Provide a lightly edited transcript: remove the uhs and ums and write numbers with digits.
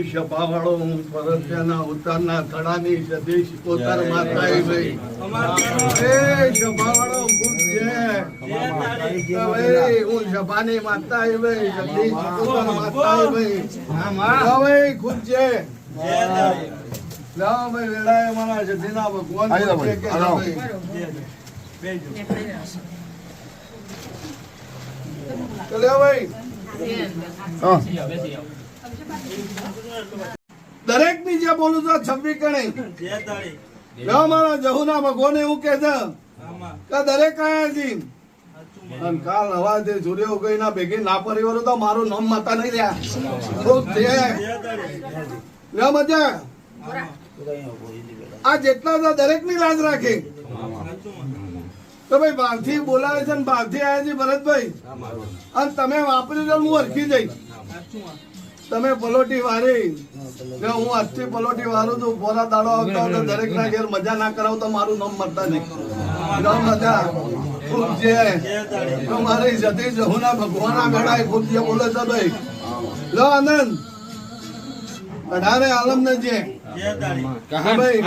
સભાવાળો હું પરસ્યાના ઉતારના થડાની સદી શિકોતર માતા ભાઈ એ સભાવાળો ખૂબ છે હું સભાની માતા ભાઈ સદી શિકોતર માતા ભાઈ ભાઈ ખૂબ છે લાવ ભાઈ વેળાએ મારા સદીના ભગવાન છે કે ભાઈ ચલો ભાઈ દરેક ની જે બોલું તો છવ્વી કણે મારા જહુના ભગવાન એવું કે છે કે દરેક આયા છે અને કાલ હવા દે સૂર્ય ઉગઈ ના ભેગી ના પરિવારો તો મારું નામ માતા નહીં રહ્યા ખૂબ છે મજા આ જેટલા તો દરેક ની લાજ રાખે તો ભાઈ ભાવથી બોલાવે છે ભાવથી આવ્યા છે ભરતભાઈ અને તમે વાપરી હું અરખી જઈશ તમે પલોટી વારી હું આજથી પલોટી વારું છું પોરા દાડો આવતા હોય દરેક ના ઘેર મજા ના કરાવ તો મારું નામ મરતા નહીં મજા ખૂબ છે મારી જતી જહુના ભગવાન ગણાય ખૂબ જે બોલે છે ભાઈ લો આનંદ 18 આલમ ને છે ભાઈ